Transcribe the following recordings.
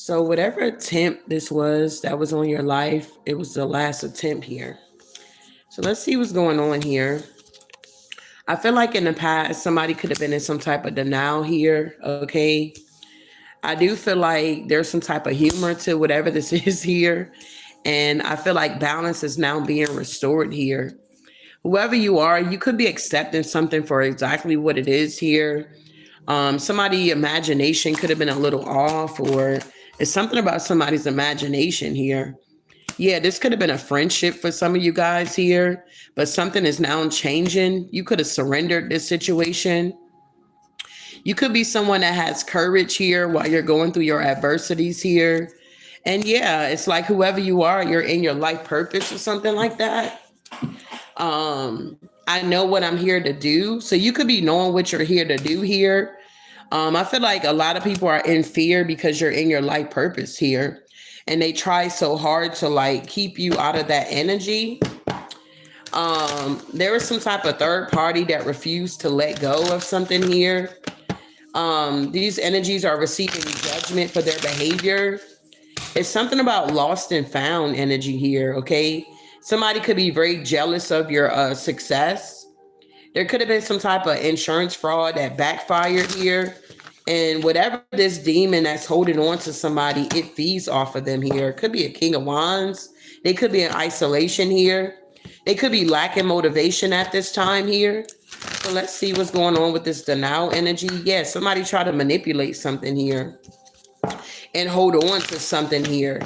So whatever attempt this was that was on your life, it was the last attempt here. So let's see what's going on here. I feel like in the past, somebody could have been in some type of denial here. Okay. I do feel like there's some type of humor to whatever this is here. And I feel like balance is now being restored here. Whoever you are, you could be accepting something for exactly what it is here. Somebody imagination could have been a little off, or it's something about somebody's imagination here. Yeah, this could have been a friendship for some of you guys here, but something is now changing. You could have surrendered this situation. You could be someone that has courage here while you're going through your adversities here. And yeah, it's like whoever you are, you're in your life purpose or something like that. I know what I'm here to do. So you could be knowing what you're here to do here. I feel like a lot of people are in fear because you're in your life purpose here. And they try so hard to like keep you out of that energy. There is some type of third party that refused to let go of something here. These energies are receiving judgment for their behavior. It's something about lost and found energy here, okay? Somebody could be very jealous of your success. There could have been some type of insurance fraud that backfired here. And whatever this demon that's holding on to somebody, it feeds off of them here. It could be a king of wands. They could be in isolation here. They could be lacking motivation at this time here. So let's see what's going on with this denial energy. Yeah, somebody try to manipulate something here and hold on to something here.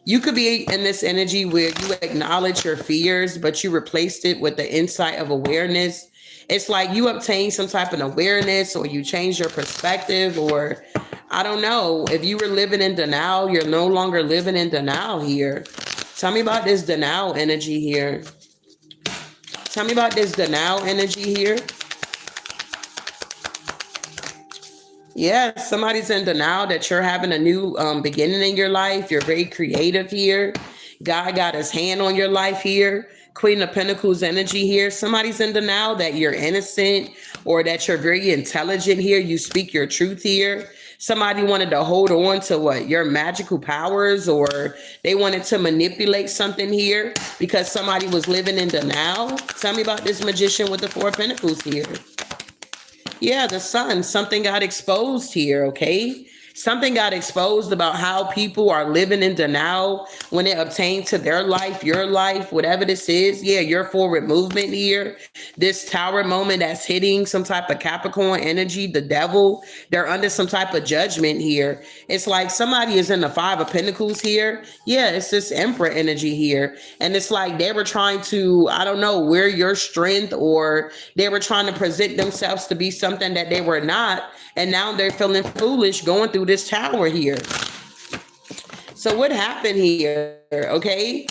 You could be in this energy where you acknowledge your fears, but you replaced it with the insight of awareness. It's like you obtain some type of awareness, or you change your perspective, or I don't know. If you were living in denial, you're no longer living in denial here. Tell me about this denial energy here. Tell me about this denial energy here. Yeah, somebody's in denial that you're having a new beginning in your life. You're very creative here. God got his hand on your life here. Queen of Pentacles energy here. Somebody's in denial that you're innocent or that you're very intelligent here. You speak your truth here. Somebody wanted to hold on to what? Your magical powers, or they wanted to manipulate something here because somebody was living in denial. Tell me about this magician with the Four of Pentacles here. Yeah, the sun, something got exposed here, okay? Something got exposed about how people are living in denial when it obtains to their life, your life, whatever this is. Yeah, your forward movement here. This tower moment that's hitting some type of Capricorn energy, the devil. They're under some type of judgment here. It's like somebody is in the Five of Pentacles here. Yeah, it's this Emperor energy here. And it's like they were trying to, I don't know, wear your strength, or they were trying to present themselves to be something that they were not. And now they're feeling foolish going through this tower here. So what happened here? Okay.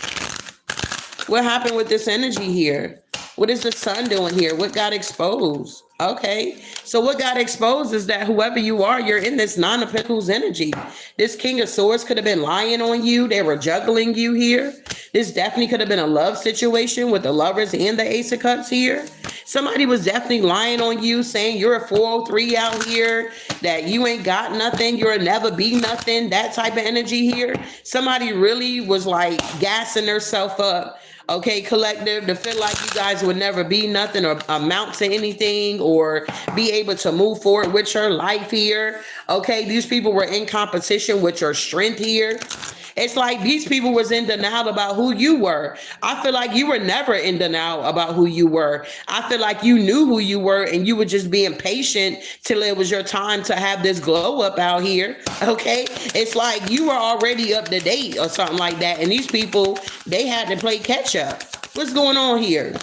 What happened with this energy here? What is the sun doing here? What got exposed? Okay. So what got exposed is that whoever you are, you're in this Nine of Pentacles energy. This King of Swords could have been lying on you. They were juggling you here. This definitely could have been a love situation with the Lovers and the Ace of Cups here. Somebody was definitely lying on you, saying you're a 403 out here, that you ain't got nothing, you'll never be nothing, that type of energy here. Somebody really was like gassing themselves up, okay, collective, to feel like you guys would never be nothing or amount to anything or be able to move forward with your life here. Okay, these people were in competition with your strength here. It's like these people was in denial about who you were. I feel like you were never in denial about who you were. I feel like you knew who you were and you were just being patient till it was your time to have this glow up out here. Okay. It's like you were already up to date or something like that. And these people, they had to play catch up. What's going on here?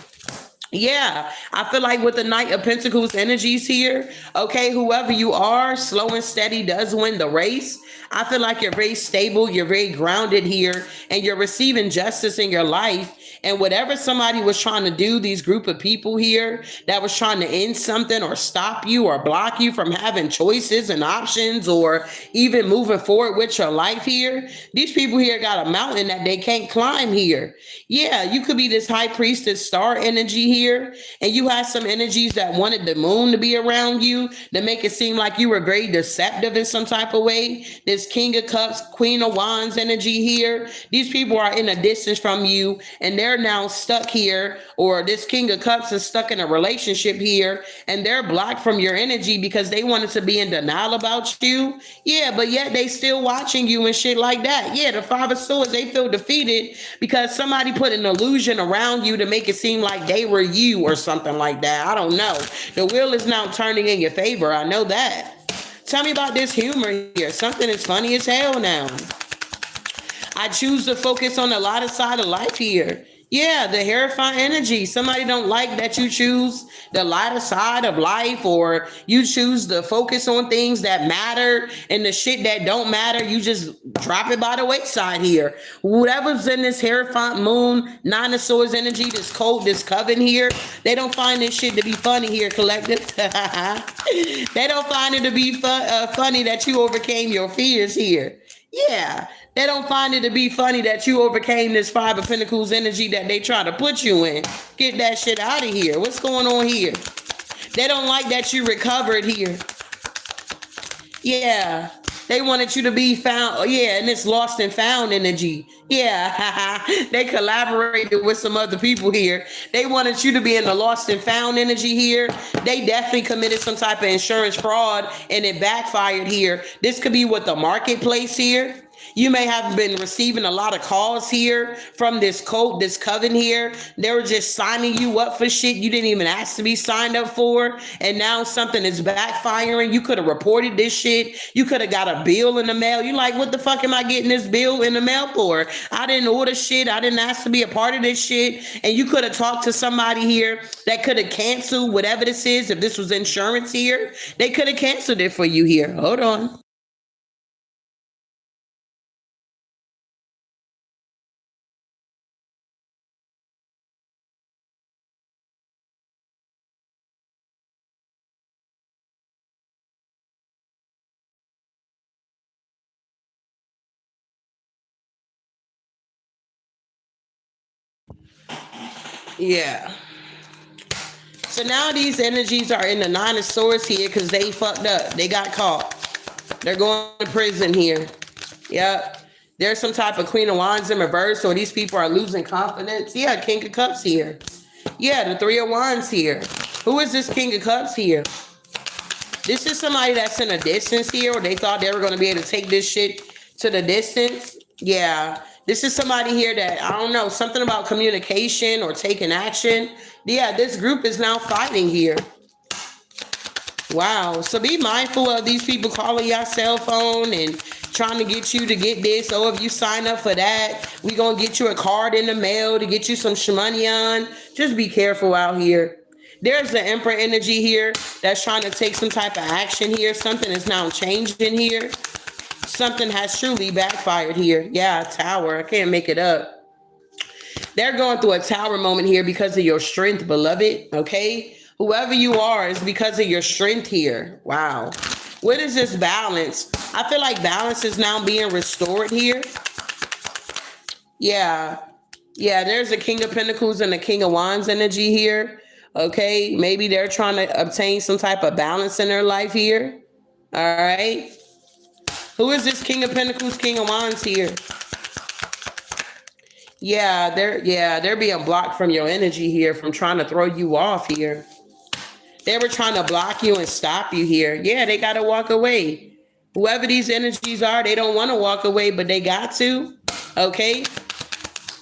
Yeah, I feel like with the Knight of Pentacles energies here, okay, whoever you are, slow and steady does win the race. I feel like you're very stable, you're very grounded here, and you're receiving justice in your life. And whatever somebody was trying to do, these group of people here that was trying to end something or stop you or block you from having choices and options or even moving forward with your life here, these people here got a mountain that they can't climb here. Yeah, you could be this high priestess star energy here, and you had some energies that wanted the moon to be around you to make it seem like you were very deceptive in some type of way. This King of Cups, Queen of Wands energy here, these people are in a distance from you and they're now stuck here, or this King of Cups is stuck in a relationship here and they're blocked from your energy because they wanted to be in denial about you. Yeah, but yet they still watching you and shit like that. Yeah, the Five of Swords, they feel defeated because somebody put an illusion around you to make it seem like they were you or something like that. I don't know. The wheel is now turning in your favor. I know that. Tell me about this humor here. Something is funny as hell now. I choose to focus on the lighter side of life here. Yeah, the Hierophant energy. Somebody don't like that you choose the lighter side of life, or you choose to focus on things that matter, and the shit that don't matter, you just drop it by the wayside here. Whatever's in this Hierophant moon, Nine of Swords energy, this code, this coven here, they don't find this shit to be funny here, collective. They don't find it to be funny that you overcame your fears here. Yeah, they don't find it to be funny that you overcame this Five of Pentacles energy that they try to put you in. Get that shit out of here. What's going on here? They don't like that you recovered here. Yeah, they wanted you to be found. Yeah, and it's lost and found energy. Yeah, they collaborated with some other people here. They wanted you to be in the lost and found energy here. They definitely committed some type of insurance fraud and it backfired here. This could be with the marketplace here. You may have been receiving a lot of calls here from this code, this coven here. They were just signing you up for shit you didn't even ask to be signed up for. And now something is backfiring. You could have reported this shit. You could have got a bill in the mail. You're like, what the fuck am I getting this bill in the mail for? I didn't order shit. I didn't ask to be a part of this shit. And you could have talked to somebody here that could have canceled whatever this is. If this was insurance here, they could have canceled it for you here. Hold on. Yeah. So now these energies are in the Nine of Swords here because they fucked up. They got caught. They're going to prison here. Yep. There's some type of Queen of Wands in reverse, or these people are losing confidence. Yeah, King of Cups here. Yeah, the Three of Wands here. Who is this King of Cups here? This is somebody that's in a distance here, or they thought they were going to be able to take this shit to the distance. Yeah. This is somebody here that, I don't know, something about communication or taking action. Yeah, this group is now fighting here. Wow. So be mindful of these people calling your cell phone and trying to get you to get this. Oh, if you sign up for that, we going to get you a card in the mail to get you some shmoney on. Just be careful out here. There's the Emperor energy here that's trying to take some type of action here. Something is now changing here. Something has truly backfired here. Yeah, Tower. I can't make it up. They're going through a Tower moment here because of your strength, beloved. Okay? Whoever you are is because of your strength here. Wow. What is this balance? I feel like balance is now being restored here. Yeah. Yeah, there's a King of Pentacles and a King of Wands energy here. Okay? Maybe they're trying to obtain some type of balance in their life here. All right? Who is this King of Pentacles, King of Wands here? Yeah, they're being blocked from your energy here, from trying to throw you off here. They were trying to block you and stop you here. Yeah, they got to walk away. Whoever these energies are, they don't want to walk away, but they got to. Okay?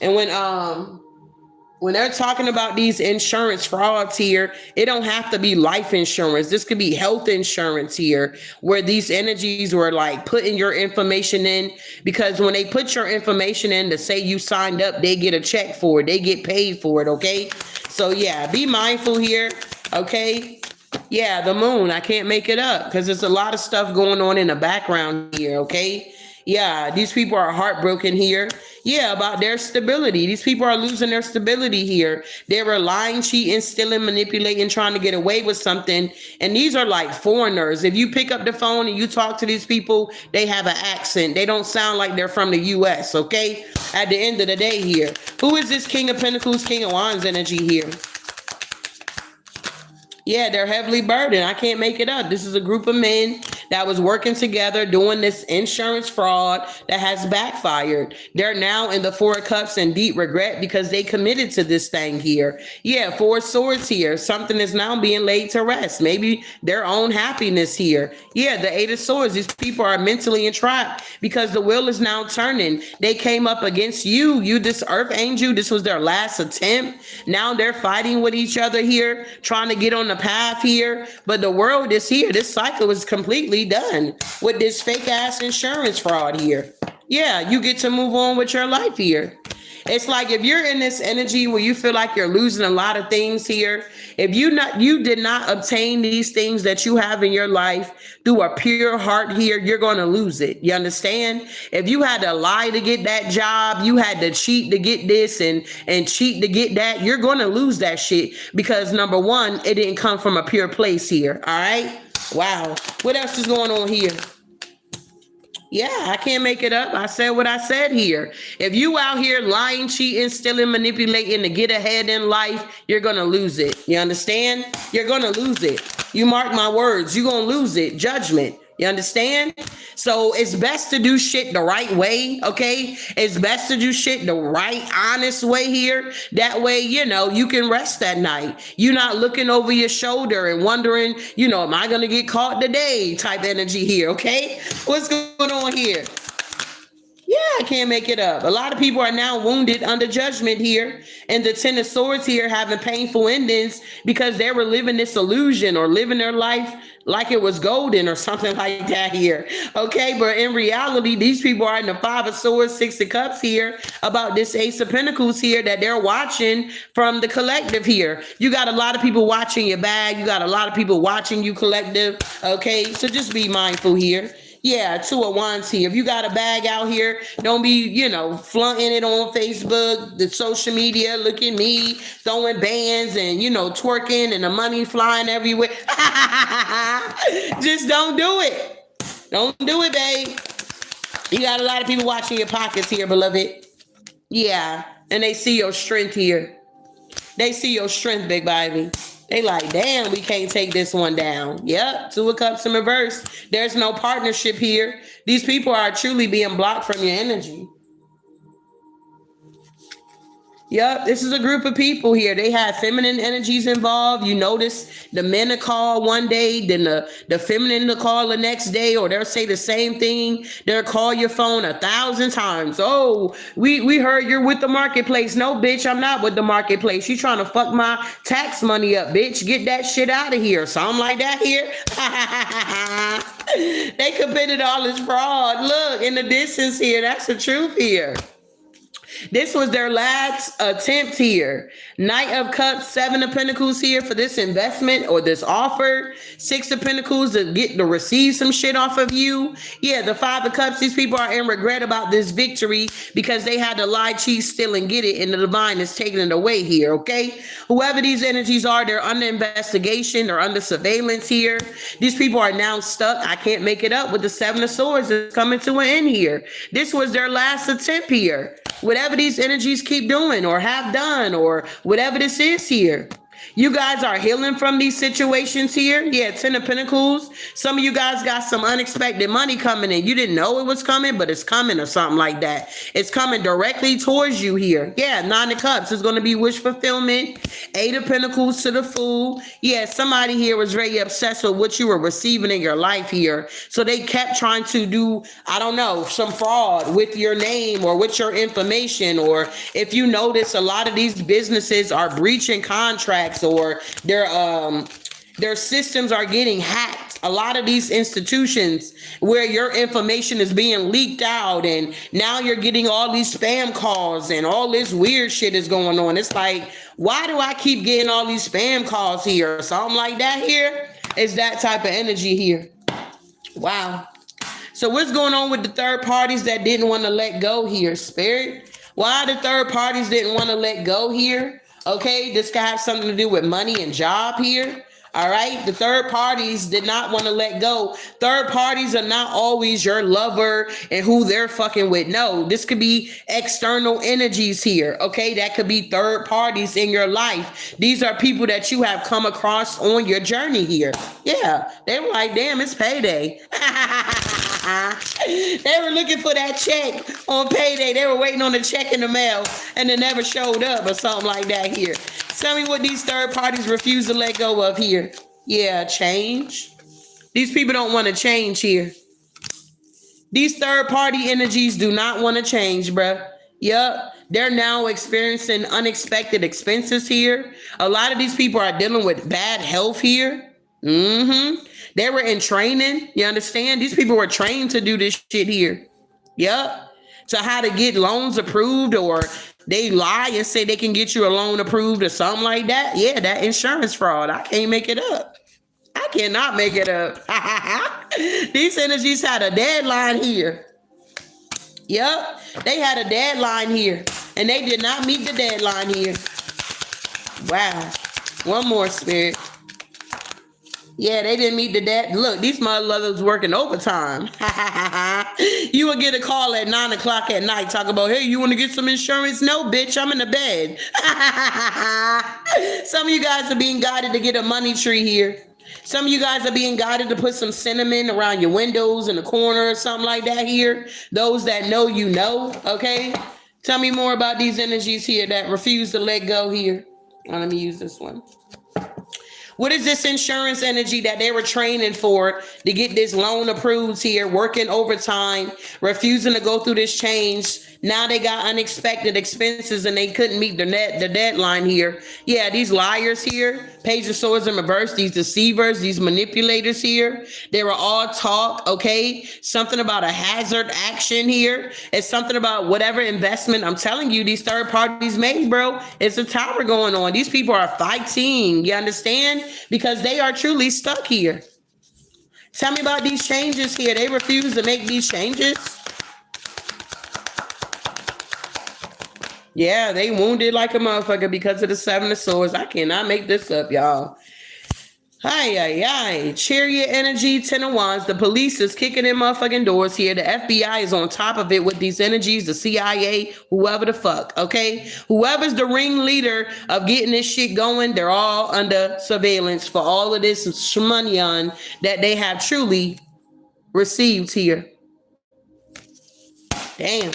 And when they're talking about these insurance frauds here, it don't have to be life insurance. This could be health insurance here, where these energies were like putting your information in, because when they put your information in to say you signed up, they get a check for it. They get paid for it. Okay. So yeah, be mindful here. Okay. Yeah. The moon, I can't make it up because there's a lot of stuff going on in the background here. Okay. Yeah, these people are heartbroken here. Yeah, about their stability. These people are losing their stability here. They were lying, cheating, stealing, manipulating, trying to get away with something. And these are like foreigners. If you pick up the phone and you talk to these people, they have an accent. They don't sound like they're from the US, okay? At the end of the day here. Who is this King of Pentacles, King of Wands energy here? Yeah, they're heavily burdened. I can't make it up. This is a group of men that was working together doing this insurance fraud that has backfired. They're now in the Four of Cups in deep regret because they committed to this thing here. Yeah, Four of Swords here. Something is now being laid to rest. Maybe their own happiness here. Yeah, the Eight of Swords. These people are mentally entrapped because the wheel is now turning. They came up against you, this earth angel. This was their last attempt. Now they're fighting with each other here, trying to get on the path here, but the world is here. This cycle is completely done with this fake ass insurance fraud here. Yeah, you get to move on with your life here. It's like if you're in this energy where you feel like you're losing a lot of things here, if you did not obtain these things that you have in your life through a pure heart here, you're going to lose it. You understand? If you had to lie to get that job, you had to cheat to get this and cheat to get that, you're going to lose that shit because number one, it didn't come from a pure place here. All right. Wow. What else is going on here? Yeah, I can't make it up. I said what I said here. If you out here lying, cheating, stealing, manipulating to get ahead in life, you're going to lose it. You understand? You're going to lose it. You mark my words. You're going to lose it. Judgment. You understand? So it's best to do shit the right way, okay? It's best to do shit the right, honest way here. That way, you can rest at night. You're not looking over your shoulder and wondering, am I going to get caught today type energy here, okay? What's going on here? Yeah, I can't make it up. A lot of people are now wounded under judgment here. And the Ten of Swords here having painful endings because they were living this illusion or living their life like it was golden or something like that here. Okay, but in reality, these people are in the Five of Swords, Six of Cups here about this Ace of Pentacles here that they're watching from the collective here. You got a lot of people watching your bag. You got a lot of people watching you collective. Okay, so just be mindful here. Yeah, Two of Wands here. If you got a bag out here, don't be, flaunting it on Facebook, the social media. Look at me throwing bands and, twerking and the money flying everywhere. Just don't do it. Don't do it, babe. You got a lot of people watching your pockets here, beloved. Yeah, and they see your strength here. They see your strength, big baby. They like, damn, we can't take this one down. Yep, Two of Cups in reverse. There's no partnership here. These people are truly being blocked from your energy. Yep, this is a group of people here. They have feminine energies involved. You notice the men will call one day, then the feminine will call the next day, or they'll say the same thing. They'll call your phone 1,000 times. Oh, we heard you're with the marketplace. No, bitch, I'm not with the marketplace. You trying to fuck my tax money up, bitch. Get that shit out of here. Something like that here. They committed all this fraud. Look, in the distance here, that's the truth here. This was their last attempt here. Knight of Cups, Seven of Pentacles here for this investment or this offer. Six of Pentacles to receive some shit off of you. Yeah, the Five of Cups, these people are in regret about this victory because they had to lie, cheat, steal, and get it, and the divine is taking it away here, okay? Whoever these energies are, they're under investigation. They're under surveillance here. These people are now stuck. I can't make it up with the Seven of Swords is coming to an end here. This was their last attempt here. Whatever these energies keep doing or have done or whatever this is here. You guys are healing from these situations here. Yeah, Ten of Pentacles. Some of you guys got some unexpected money coming in. You didn't know it was coming, but it's coming or something like that. It's coming directly towards you here. Yeah, Nine of Cups is going to be wish fulfillment. Eight of Pentacles to the Fool. Yeah, somebody here was very obsessed with what you were receiving in your life here. So they kept trying to do, I don't know, some fraud with your name or with your information. Or if you notice, a lot of these businesses are breaching contracts or their systems are getting hacked. A lot of these institutions where your information is being leaked out and now you're getting all these spam calls and all this weird shit is going on. It's like, why do I keep getting all these spam calls here or something like that here? It's that type of energy here. Wow. So what's going on with the third parties that didn't want to let go here, Spirit? Why the third parties didn't want to let go here? Okay, this could have something to do with money and job here. All right, the third parties did not want to let go. Third parties are not always your lover and who they're fucking with. No, this could be external energies here. Okay, that could be third parties in your life. These are people that you have come across on your journey here. Yeah, they were like, damn, it's payday. They were looking for that check on payday. They were waiting on the check in the mail and it never showed up or something like that here. Tell me what these third parties refuse to let go of here. Yeah, change. These people don't want to change here. These third party energies do not want to change, bruh. Yup. They're now experiencing unexpected expenses here. A lot of these people are dealing with bad health here. They were in training. You understand? These people were trained to do this shit here. Yup. So how to get loans approved, or they lie and say they can get you a loan approved or something like that. Yeah, that insurance fraud. I can't make it up. I cannot make it up. These energies had a deadline here. Yep, they had a deadline here, and they did not meet the deadline here. Wow. One more, Spirit. Yeah, they didn't meet the deadline. Look, these motherfuckers working overtime. You would get a call at 9 o'clock at night talking about, hey, you want to get some insurance? No, bitch, I'm in the bed. Some of you guys are being guided to get a money tree here. Some of you guys are being guided to put some cinnamon around your windows in the corner or something like that here. Those that know, you know, okay? Tell me more about these energies here that refuse to let go here. Let me use this one. What is this insurance energy that they were training for to get this loan approved here, working overtime, refusing to go through this change? Now they got unexpected expenses and they couldn't meet the deadline here. Yeah, these liars here, Page of Swords in reverse, these deceivers, these manipulators here, they were all talk, okay? Something about a hazard action here. It's something about whatever investment I'm telling you these third parties made, bro. It's a tower going on. These people are fighting, you understand? Because they are truly stuck here. Tell me about these changes here. They refuse to make these changes. Yeah, they wounded like a motherfucker because of the Seven of Swords. I cannot make this up, y'all. Chariot energy, 10 of Wands. The police is kicking in motherfucking doors here. The FBI is on top of it with these energies. The CIA, whoever the fuck, okay? Whoever's the ringleader of getting this shit going, they're all under surveillance for all of this shmoney that they have truly received here. Damn.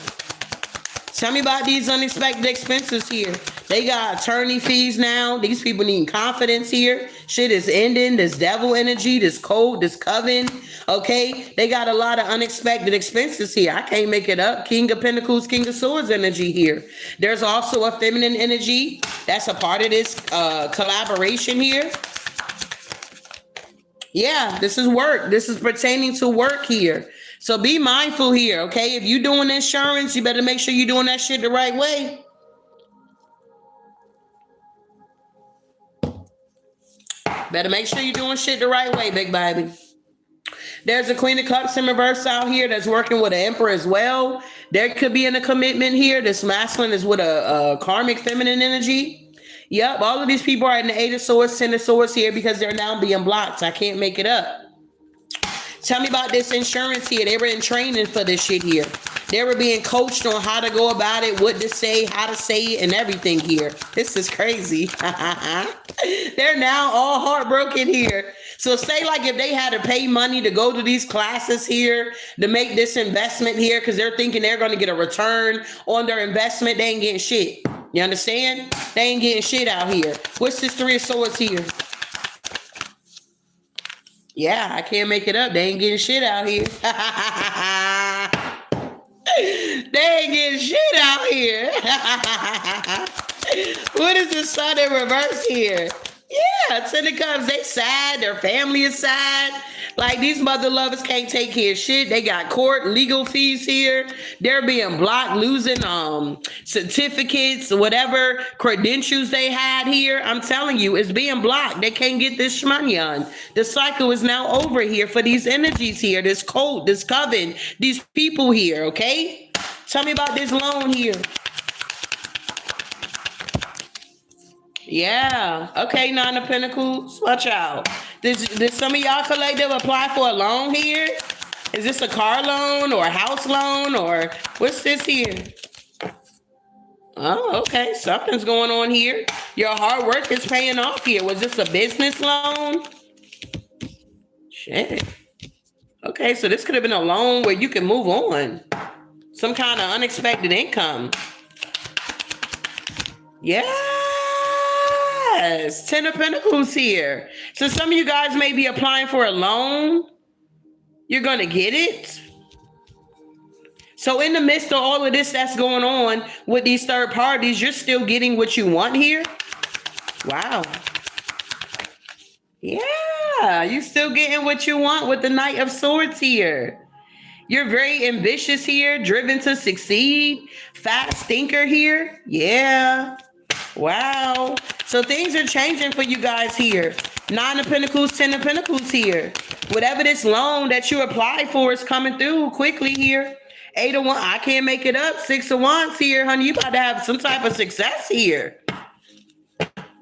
Tell me about these unexpected expenses here. They got attorney fees now. These people need confidence here. Shit is ending. This devil energy, this code, this coven. Okay, they got a lot of unexpected expenses here. I can't make it up. King of Pentacles, King of Swords energy here. There's also a feminine energy. That's a part of this collaboration here. Yeah, this is work. This is pertaining to work here. So be mindful here, okay? If you're doing insurance, you better make sure you're doing that shit the right way. Better make sure you're doing shit the right way, big baby. There's a Queen of Cups in reverse out here that's working with an Emperor as well. There could be in a commitment here. This masculine is with a karmic feminine energy. Yep, all of these people are in the 8 of Swords, 10 of Swords here because they're now being blocked. I can't make it up. Tell me about this insurance here. They were in training for this shit here. They were being coached on how to go about it, what to say, how to say it, and everything here. This is crazy. They're now all heartbroken here. So say like if they had to pay money to go to these classes here, to make this investment here, because they're thinking they're going to get a return on their investment, they ain't getting shit. You understand? They ain't getting shit out here. What's this 3 of Swords here? Yeah, I can't make it up. They ain't getting shit out here. They ain't getting shit out here. What is the Sun in reverse here? Yeah, 10 of Cups. They sad. Their family is sad. Like these mother lovers can't take care of shit. They got court legal fees here. They're being blocked, losing certificates, whatever credentials they had here. I'm telling you, it's being blocked. They can't get this money on. The cycle is now over here for these energies here, this code, this coven, these people here, okay? Tell me about this loan here. Yeah. Okay, Nine of Pentacles. Watch out. Did some of y'all collective apply for a loan here? Is this a car loan or a house loan or what's this here? Oh, okay. Something's going on here. Your hard work is paying off here. Was this a business loan? Shit. Okay, so this could have been a loan where you can move on. Some kind of unexpected income. Yes. 10 of Pentacles here. So some of you guys may be applying for a loan. You're going to get it. So in the midst of all of this that's going on with these third parties, you're still getting what you want here. Wow. Yeah, you're still getting what you want with the Knight of Swords here. You're very ambitious here, driven to succeed, fast thinker here. Yeah. Wow. So things are changing for you guys here. 9 of Pentacles, 10 of Pentacles here. Whatever this loan that you applied for is coming through quickly here. 8 of Wands, I can't make it up. 6 of Wands here, honey. You about to have some type of success here.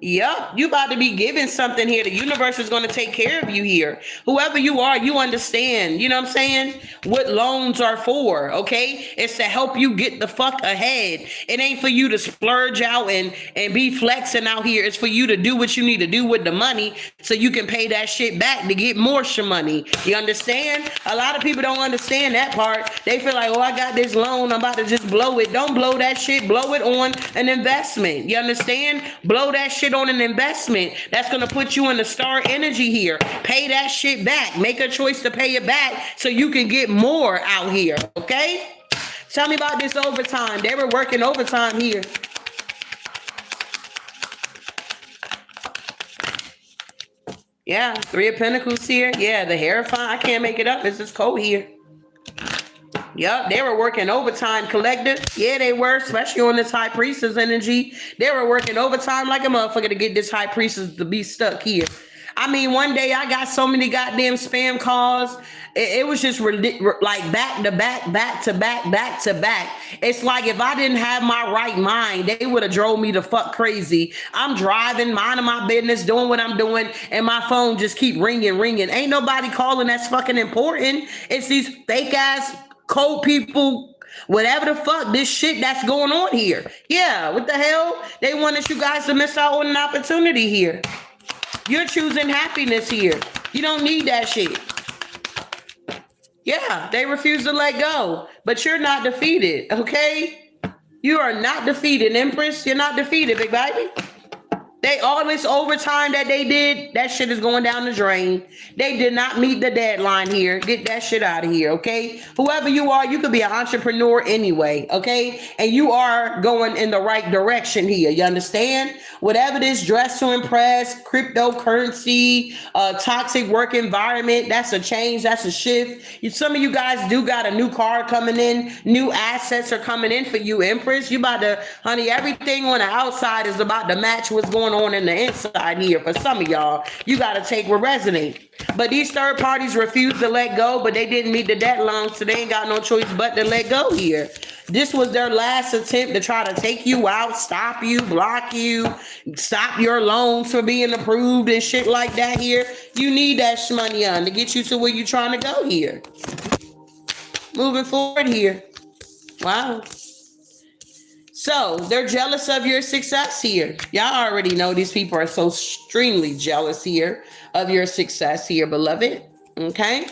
Yup, you about to be given something here. The universe is going to take care of you here. Whoever you are, you understand, you know what I'm saying? What loans are for, okay? It's to help you get the fuck ahead. It ain't for you to splurge out and be flexing out here. It's for you to do what you need to do with the money so you can pay that shit back to get more money. You understand? A lot of people don't understand that part. They feel like, oh, I got this loan, I'm about to just blow it. Don't blow that shit. Blow it on an investment. You understand? Blow that shit on an investment that's going to put you in the star energy here. Pay that shit back. Make a choice to pay it back so you can get more out here, okay? Tell me about this overtime. They were working overtime here. Yeah, 3 of Pentacles here. Yeah, the Hierophant. I can't make it up. It's just cold here. Yep, they were working overtime, collective. Yeah, they were, especially on this High Priestess energy. They were working overtime like a motherfucker to get this High Priestess to be stuck here. I mean, one day I got so many goddamn spam calls. It was just like back to back, back to back, back to back. It's like if I didn't have my right mind, they would have drove me the fuck crazy. I'm driving, minding my business, doing what I'm doing, and my phone just keep ringing. Ain't nobody calling that's fucking important. It's these fake ass code people, whatever the fuck, this shit that's going on here. Yeah, what the hell? They wanted you guys to miss out on an opportunity here. You're choosing happiness here. You don't need that shit. Yeah, they refuse to let go, but you're not defeated, okay? You are not defeated, Empress. You're not defeated, big baby. All this overtime that they did, that shit is going down the drain. They did not meet the deadline here. Get that shit out of here, okay? Whoever you are, you could be an entrepreneur anyway, okay? And you are going in the right direction here. You understand? Whatever this dress to impress, cryptocurrency, toxic work environment, that's a change, that's a shift. Some of you guys do got a new car coming in. New assets are coming in for you, Empress. You about to, honey, everything on the outside is about to match what's going on in the inside here. For some of y'all, you got to take what resonates. But these third parties refuse to let go, but they didn't meet the deadline, so they ain't got no choice but to let go here. This was their last attempt to try to take you out, stop you, block you, stop your loans from being approved and shit like that here. You need that money on to get you to where you're trying to go here. Moving forward here. Wow. So they're jealous of your success here. Y'all already know these people are so extremely jealous here of your success here, beloved. Okay.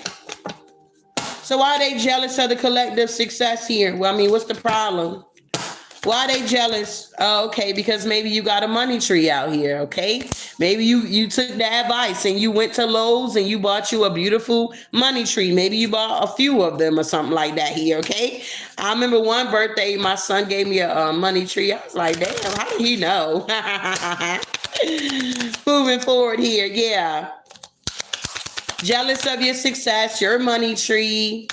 So why are they jealous of the collective success here? Well, I mean, what's the problem? Why are they jealous? Oh, okay, because maybe you got a money tree out here, okay? Maybe you took the advice and you went to Lowe's and you bought you a beautiful money tree. Maybe you bought a few of them or something like that here, okay? I remember one birthday, my son gave me a money tree. I was like, damn, how did he know? Moving forward here, yeah. Jealous of your success, your money tree.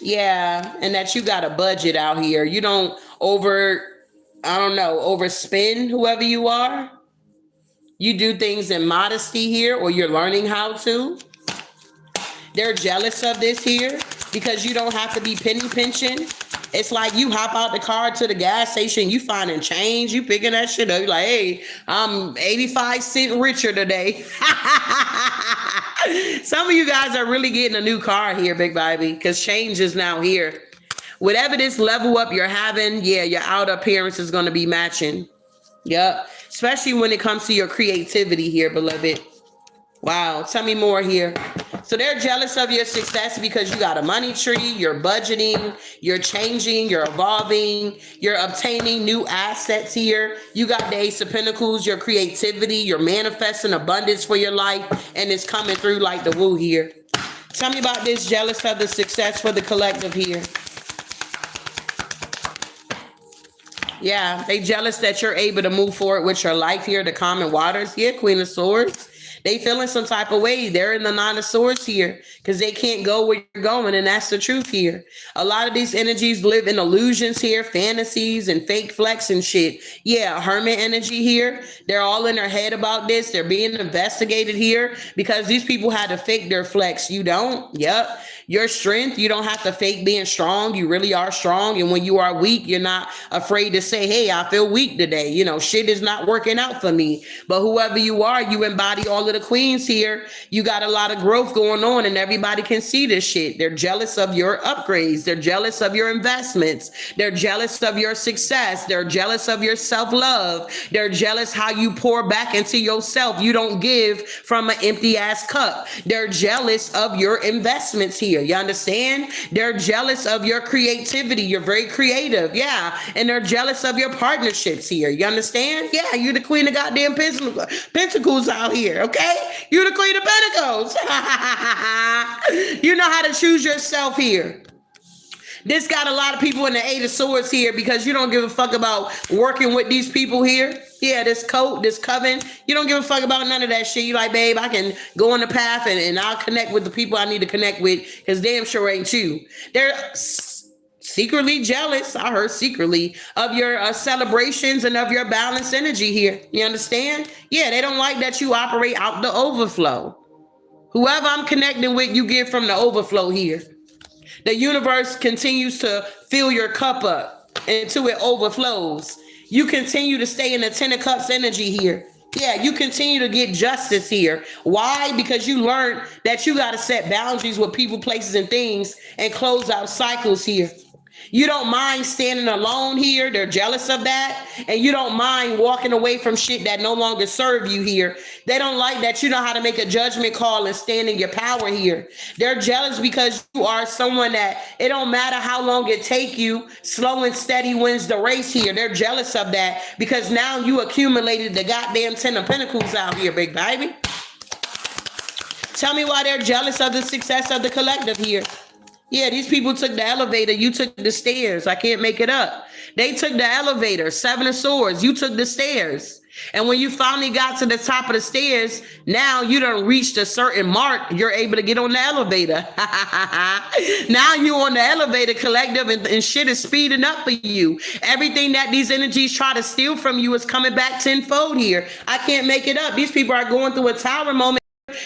Yeah, and that you got a budget out here. You don't overspend whoever you are. You do things in modesty here, or you're learning how to. They're jealous of this here because you don't have to be penny pinching. It's like you hop out the car to the gas station, you finding change, you picking that shit up. You're like, hey, I'm 85 cents richer today. Some of you guys are really getting a new car here, Big Baby, because change is now here. Whatever this level up you're having, yeah, your outer appearance is going to be matching. Yep. Especially when it comes to your creativity here, beloved. Wow. Tell me more here. So they're jealous of your success because you got a money tree, you're budgeting, you're changing, you're evolving, you're obtaining new assets here. You got the Ace of Pentacles, your creativity, you're manifesting abundance for your life, and it's coming through like the woo here. Tell me about this jealous of the success for the collective here. Yeah, they jealous that you're able to move forward with your life here, the common waters. Yeah, Queen of Swords. They feeling some type of way. They're in the Nine of Swords here because they can't go where you're going, and that's the truth here. A lot of these energies live in illusions here, fantasies and fake flex and shit. Yeah, Hermit energy here. They're all in their head about this. They're being investigated here because these people had to fake their flex. You don't. Yep. Your strength, you don't have to fake being strong. You really are strong. And when you are weak, you're not afraid to say, hey, I feel weak today. You know, shit is not working out for me. But whoever you are, you embody all of the queens here. You got a lot of growth going on, and everybody can see this shit. They're jealous of your upgrades. They're jealous of your investments. They're jealous of your success. They're jealous of your self-love. They're jealous how you pour back into yourself. You don't give from an empty ass cup. They're jealous of your investments here. You understand? They're jealous of your creativity. You're very creative. Yeah. And they're jealous of your partnerships here. You understand? Yeah. You're the queen of goddamn pentacles out here. Okay. You're the queen of pentacles. You know how to choose yourself here. This got a lot of people in the Eight of Swords here because you don't give a fuck about working with these people here. Yeah, this coat, this coven, you don't give a fuck about none of that shit. You like, babe, I can go on the path and I'll connect with the people I need to connect with because damn sure ain't you. They're secretly jealous, I heard secretly, of your celebrations and of your balanced energy here. You understand? Yeah, they don't like that you operate out the overflow. Whoever I'm connecting with, you get from the overflow here. The universe continues to fill your cup up until it overflows. You continue to stay in the Ten of Cups energy here. Yeah, you continue to get justice here. Why? Because you learned that you got to set boundaries with people, places, and things and close out cycles here. You don't mind standing alone here. They're jealous of that. And you don't mind walking away from shit that no longer serve you here. They don't like that you know how to make a judgment call and stand in your power here. They're jealous because you are someone that it don't matter how long it take you, slow and steady wins the race here. They're jealous of that because now you accumulated the goddamn Ten of Pentacles out here, big baby. Tell me why they're jealous of the success of the collective here. Yeah, these people took the elevator. You took the stairs. I can't make it up. They took the elevator. Seven of Swords. You took the stairs. And when you finally got to the top of the stairs, now you done reached a certain mark. You're able to get on the elevator. Now you on the elevator, collective, and shit is speeding up for you. Everything that these energies try to steal from you is coming back tenfold here. I can't make it up. These people are going through a tower moment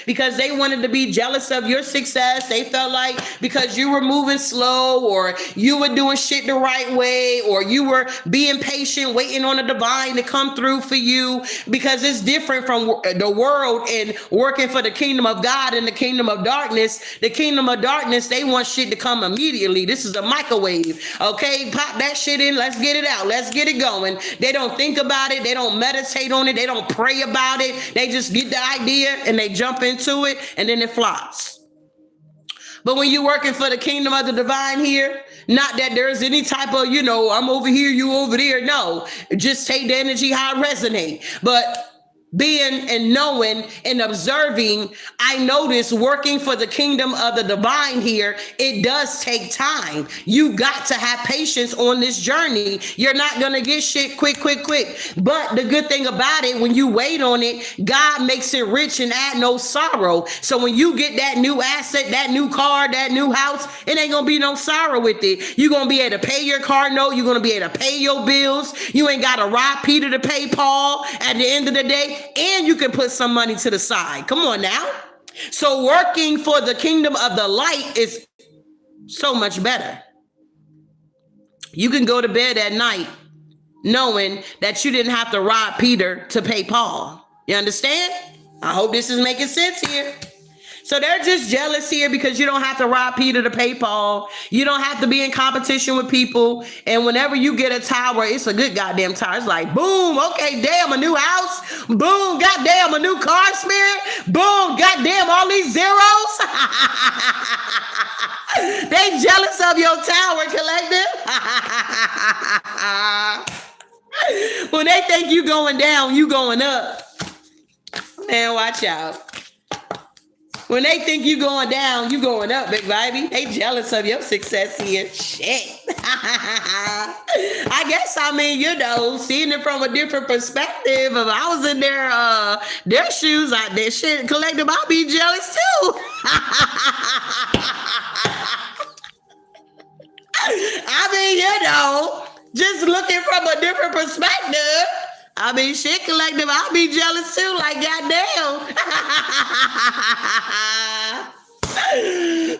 because they wanted to be jealous of your success. They felt like because you were moving slow or you were doing shit the right way or you were being patient, waiting on the divine to come through for you, because it's different from the world and working for the kingdom of God and the kingdom of darkness. The kingdom of darkness, they want shit to come immediately. This is a microwave. Okay, pop that shit in. Let's get it out. Let's get it going. They don't think about it. They don't meditate on it. They don't pray about it. They just get the idea and they jump into it and then it flops. But when you're working for the kingdom of the divine here, not that there's any type of, I'm over here, you over there. No, just take the energy how it resonate. But being and knowing and observing, I notice working for the kingdom of the divine here, it does take time. You got to have patience on this journey. You're not going to get shit quick. But the good thing about it, when you wait on it, God makes it rich and add no sorrow. So when you get that new asset, that new car, that new house, it ain't going to be no sorrow with it. You're going to be able to pay your car note. You're going to be able to pay your bills. You ain't got to rob Peter to pay Paul at the end of the day. And you can put some money to the side. Come on now. So working for the kingdom of the light is so much better. You can go to bed at night knowing that you didn't have to rob Peter to pay Paul. You understand? I hope this is making sense here. So they're just jealous here because you don't have to rob Peter to pay Paul. You don't have to be in competition with people. And whenever you get a tower, it's a good goddamn tower. It's like, boom, okay, damn, a new house. Boom, goddamn, a new car, Spirit. Boom, goddamn, all these zeros. They jealous of your tower, collective. When they think you going down, you going up. Man, watch out. When they think you going down, you going up, big baby. They jealous of your success here. Shit. I guess, I mean, you know, seeing it from a different perspective. If I was in their shoes like this shit, collective, I'll be jealous too. I mean, you know, just looking from a different perspective. I mean, shit, collective, I'll be jealous too, like, goddamn.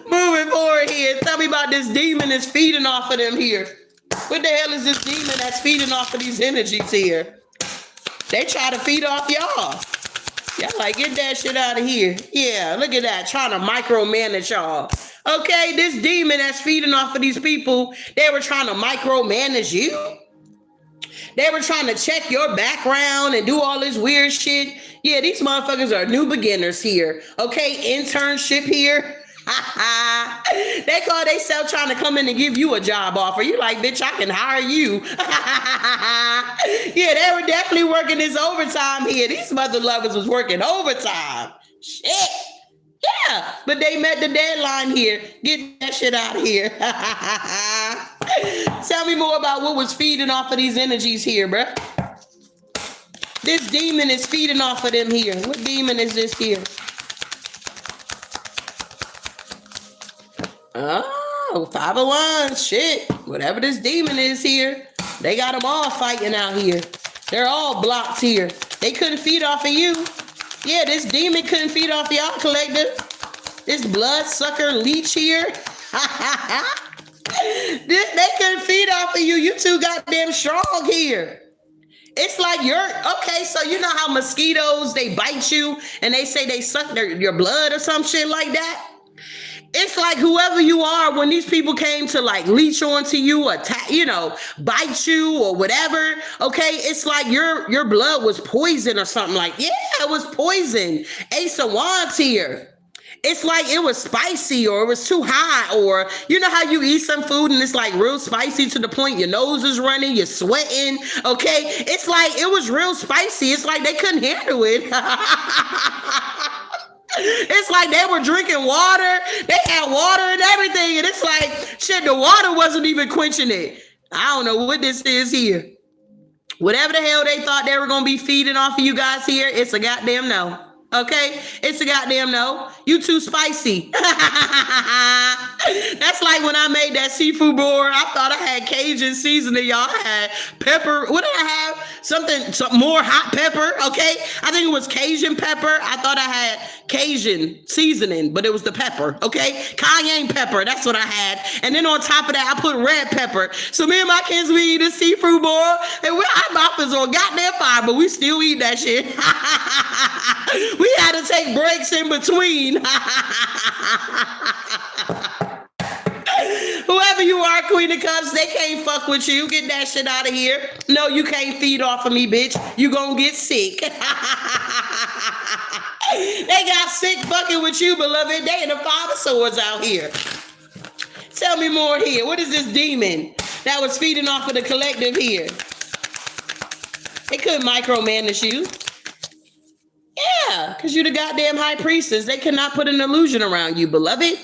Moving forward here, tell me about this demon that's feeding off of them here. What the hell is this demon that's feeding off of these energies here? They try to feed off y'all. Y'all like, get that shit out of here. Yeah, look at that, trying to micromanage y'all. Okay, this demon that's feeding off of these people, they were trying to micromanage you. They were trying to check your background and do all this weird shit. Yeah, these motherfuckers are new beginners here. Okay, internship here. They call themselves trying to come in and give you a job offer. You like, bitch, I can hire you. Yeah, they were definitely working this overtime here. These mother lovers was working overtime. Shit. Yeah, but they met the deadline here. Get that shit out of here. Tell me more about what was feeding off of these energies here, bruh. This demon is feeding off of them here. What demon is this here? Oh, 5 of Wands. Shit. Whatever this demon is here, they got them all fighting out here. They're all blocked here. They couldn't feed off of you. Yeah, this demon couldn't feed off y'all, collective. This bloodsucker leech here. They couldn't feed off of you. You too goddamn strong here. It's like okay, so you know how mosquitoes, they bite you and they say they suck your blood or some shit like that? It's like whoever you are, when these people came to like leech onto you, attack, you know, bite you or whatever, okay, it's like your blood was poison or something like, yeah, it was poison. Ace of Wands here. It's like it was spicy or it was too hot, or you know how you eat some food and it's like real spicy to the point your nose is running, you're sweating, okay? It's like it was real spicy. It's like they couldn't handle it. It's like they were drinking water. They had water and everything. And it's like, shit, the water wasn't even quenching it. I don't know what this is here. Whatever the hell they thought they were going to be feeding off of you guys here, it's a goddamn no. Okay? It's a goddamn no. You too spicy. That's like when I made that seafood board. I thought I had Cajun seasoning. Y'all had pepper. What did I have? Some more hot pepper. Okay? I think it was Cajun pepper. I thought I had Cajun seasoning, but it was the pepper. Okay? Cayenne pepper. That's what I had. And then on top of that, I put red pepper. So me and my kids, we eat a seafood board, and our mouth is on goddamn fire, but we still eat that shit. We had to take breaks in between. Whoever you are, Queen of Cups, they can't fuck with you. Get that shit out of here. No, you can't feed off of me, bitch. You gonna get sick. They got sick fucking with you, beloved. They in the 5 of Swords out here. Tell me more here. What is this demon that was feeding off of the collective here? They couldn't micromanage you. Yeah, because you're the goddamn high priestess. They cannot put an illusion around you, beloved.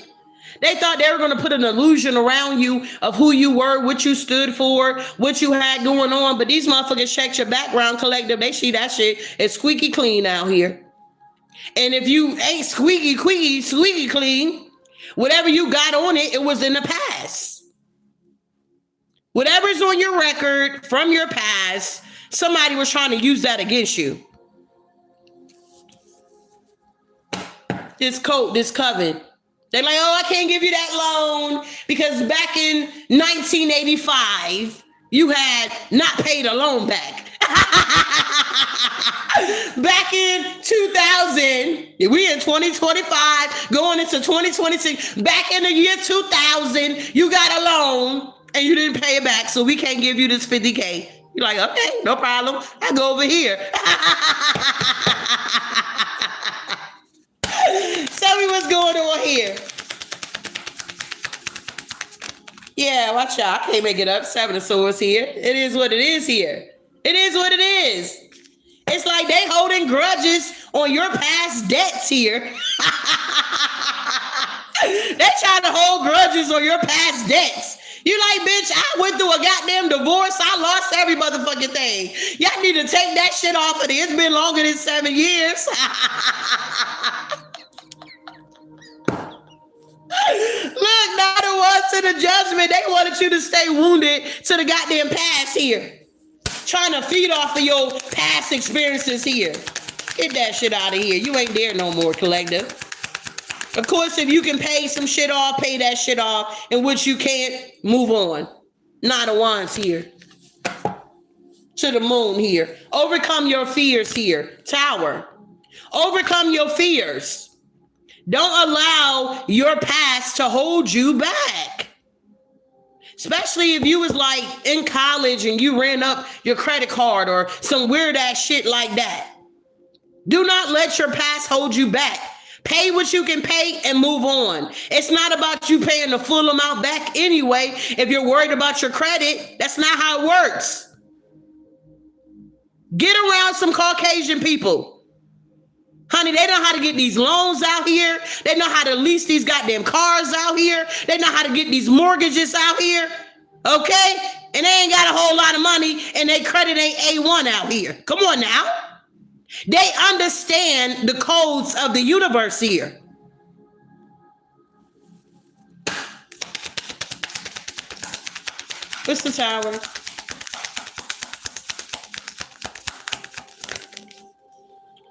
They thought they were going to put an illusion around you of who you were, what you stood for, what you had going on. But these motherfuckers checked your background collective. They see that shit is squeaky clean out here. And if you ain't squeaky clean, whatever you got on it, it was in the past. Whatever's on your record from your past, somebody was trying to use that against you. This coat, this coven. They're like, oh, I can't give you that loan because back in 1985, you had not paid a loan back. Back in 2000, we in 2025, going into 2026. Back in the year 2000, you got a loan and you didn't pay it back, so we can't give you this 50K. You're like, okay, no problem. I go over here. Tell me what's going on here. Yeah, watch out. I can't make it up. Seven of Swords here. It is what it is here. It is what it is. It's like they holding grudges on your past debts here. They trying to hold grudges on your past debts. You like, bitch, I went through a goddamn divorce. I lost every motherfucking thing. Y'all need to take that shit off of it. It's been longer than 7 years. Look, now the ones to the judgment, they wanted you to stay wounded to the goddamn past here. Trying to feed off of your past experiences here. Get that shit out of here. You ain't there no more, collective. Of course, if you can pay some shit off, pay that shit off. In which you can't, move on. Nine of Wands here. To the moon here. Overcome your fears here. Tower. Overcome your fears. Don't allow your past to hold you back. Especially if you was like in college and you ran up your credit card or some weird ass shit like that. Do not let your past hold you back. Pay what you can pay and move on. It's not about you paying the full amount back anyway. If you're worried about your credit, that's not how it works. Get around some Caucasian people. Honey, they know how to get these loans out here. They know how to lease these goddamn cars out here. They know how to get these mortgages out here. Okay? And they ain't got a whole lot of money and their credit ain't A1 out here. Come on now. They understand the codes of the universe here. What's the Tower?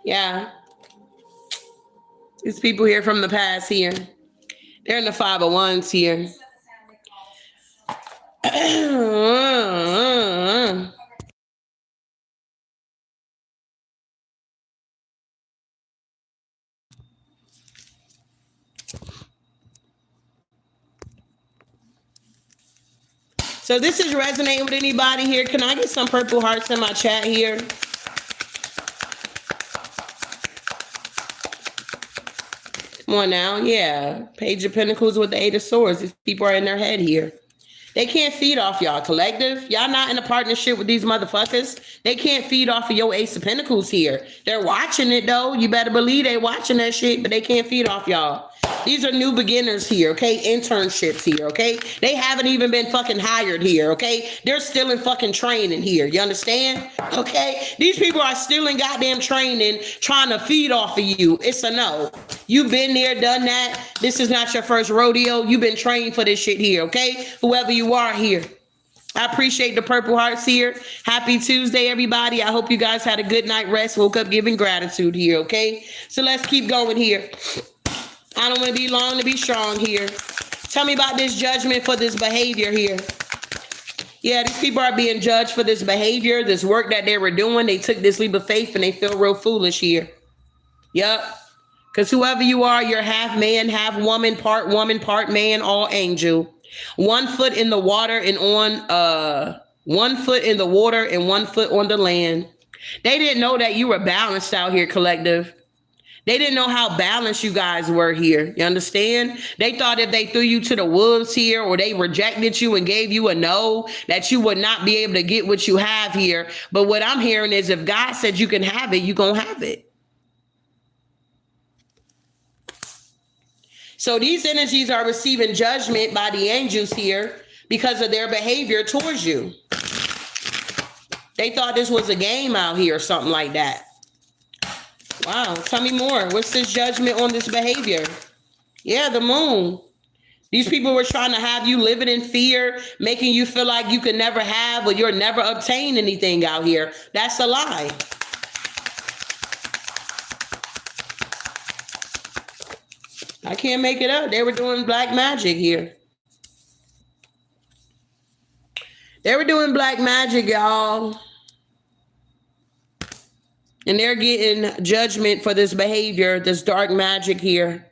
Yeah. These people here from the past here. They're in the 5 of Wands here. So this is resonating with anybody here. Can I get some purple hearts in my chat here? Come on now. Yeah. Page of Pentacles with the 8 of Swords. These people are in their head here. They can't feed off y'all, collective. Y'all not in a partnership with these motherfuckers. They can't feed off of your Ace of Pentacles here. They're watching it though. You better believe they watching that shit, but they can't feed off y'all. These are new beginners here, okay? Internships here, okay? They haven't even been fucking hired here, okay? They're still in fucking training here. You understand? Okay? These people are still in goddamn training trying to feed off of you. It's a no. You've been there, done that. This is not your first rodeo. You've been trained for this shit here, okay? Whoever you are here. I appreciate the purple hearts here. Happy Tuesday, everybody. I hope you guys had a good night rest. Woke up giving gratitude here, okay? So let's keep going here. I don't want to be long to be strong here. Tell me about this judgment for this behavior here. Yeah, these people are being judged for this behavior, this work that they were doing. They took this leap of faith and they feel real foolish here. Yep. Because whoever you are, you're half man, half woman, part man, all angel. 1 foot in the water and 1 foot in the water and 1 foot on the land. They didn't know that you were balanced out here, collective. They didn't know how balanced you guys were here. You understand? They thought if they threw you to the wolves here or they rejected you and gave you a no, that you would not be able to get what you have here. But what I'm hearing is if God said you can have it, you're going to have it. So these energies are receiving judgment by the angels here because of their behavior towards you. They thought this was a game out here or something like that. Wow, tell me more. What's this judgment on this behavior? Yeah, the moon. These people were trying to have you living in fear, making you feel like you could never have or you'll never obtain anything out here. That's a lie. I can't make it up. They were doing black magic here. They were doing black magic, y'all. And they're getting judgment for this behavior, this dark magic here.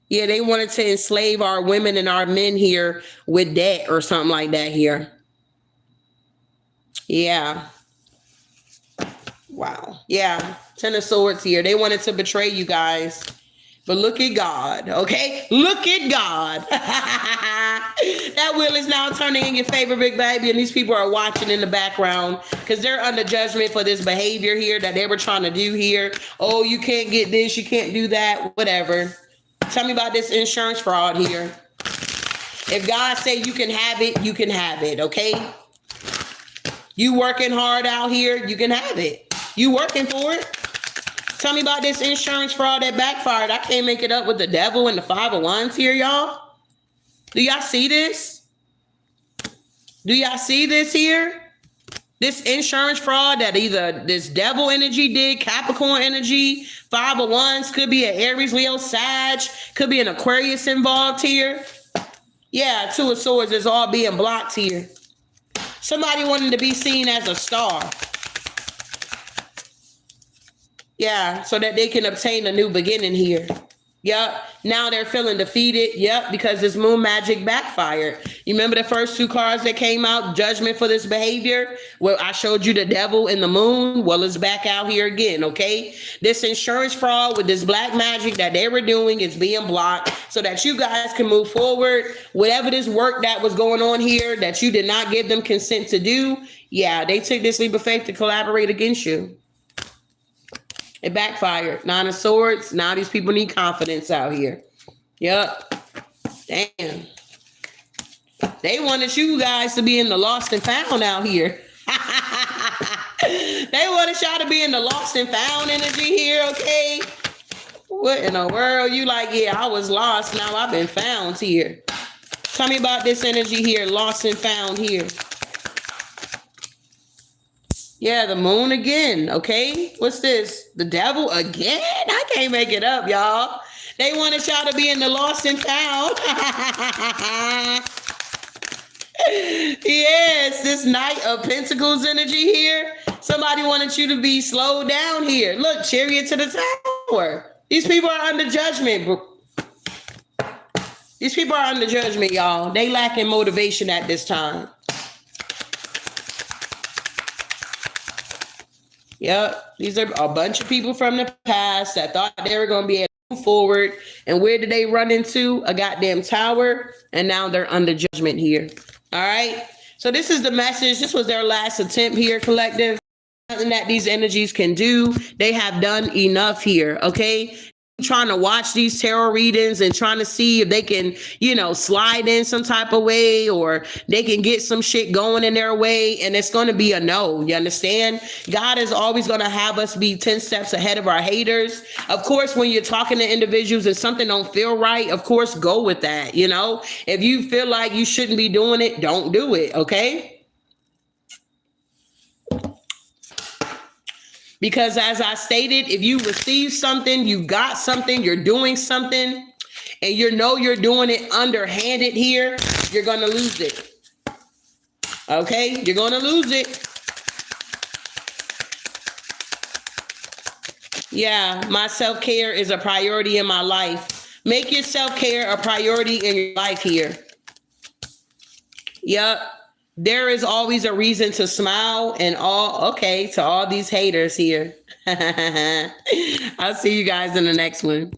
Yeah, they wanted to enslave our women and our men here with debt or something like that here. Yeah. Wow. Yeah. 10 of Swords here. They wanted to betray you guys. But look at God, okay? Look at God. That wheel is now turning in your favor, big baby. And these people are watching in the background because they're under judgment for this behavior here that they were trying to do here. Oh, you can't get this. You can't do that. Whatever. Tell me about this insurance fraud here. If God say you can have it, you can have it, okay? You working hard out here, you can have it. You working for it. Tell me about this insurance fraud that backfired. I can't make it up with the devil and the 5 of Wands here, y'all. Do y'all see this? Do y'all see this here? This insurance fraud that either this devil energy did, Capricorn energy, 5 of Wands, could be an Aries, Leo, Sag, could be an Aquarius involved here. Yeah, 2 of Swords is all being blocked here. Somebody wanting to be seen as a star. Yeah, so that they can obtain a new beginning here. Yep. Now they're feeling defeated. Yep, because this moon magic backfired. You remember the first 2 cards that came out, judgment for this behavior? Well, I showed you the devil and the moon. Well, it's back out here again, okay? This insurance fraud with this black magic that they were doing is being blocked so that you guys can move forward. Whatever this work that was going on here that you did not give them consent to do, yeah, they took this leap of faith to collaborate against you. It backfired. 9 of Swords. Now these people need confidence out here. Yep. Damn. They wanted you guys to be in the lost and found out here. They wanted y'all to be in the lost and found energy here, okay? What in the world? You like, yeah, I was lost. Now I've been found here. Tell me about this energy here, lost and found here. Yeah, the moon again, okay? What's this? The devil again? I can't make it up, y'all. They wanted y'all to be in the lost and found. Yes, this Knight of Pentacles energy here. Somebody wanted you to be slowed down here. Look, Chariot to the Tower. These people are under judgment. These people are under judgment, y'all. They lacking motivation at this time. Yep, these are a bunch of people from the past that thought they were going to be able to move forward. And where did they run into? A goddamn tower. And now they're under judgment here. All right. So this is the message. This was their last attempt here, collective. Nothing that these energies can do. They have done enough here. Okay. Trying to watch these tarot readings and trying to see if they can, slide in some type of way or they can get some shit going in their way. And it's going to be a no. You understand? God is always going to have us be 10 steps ahead of our haters. Of course, when you're talking to individuals and something don't feel right, of course, go with that. If you feel like you shouldn't be doing it, don't do it. Okay. Because as I stated, if you receive something, you got something, you're doing something, and you're doing it underhanded here, you're going to lose it. Okay? You're going to lose it. Yeah, my self-care is a priority in my life. Make your self-care a priority in your life here. Yep. There is always a reason to smile and to all these haters here. I'll see you guys in the next one.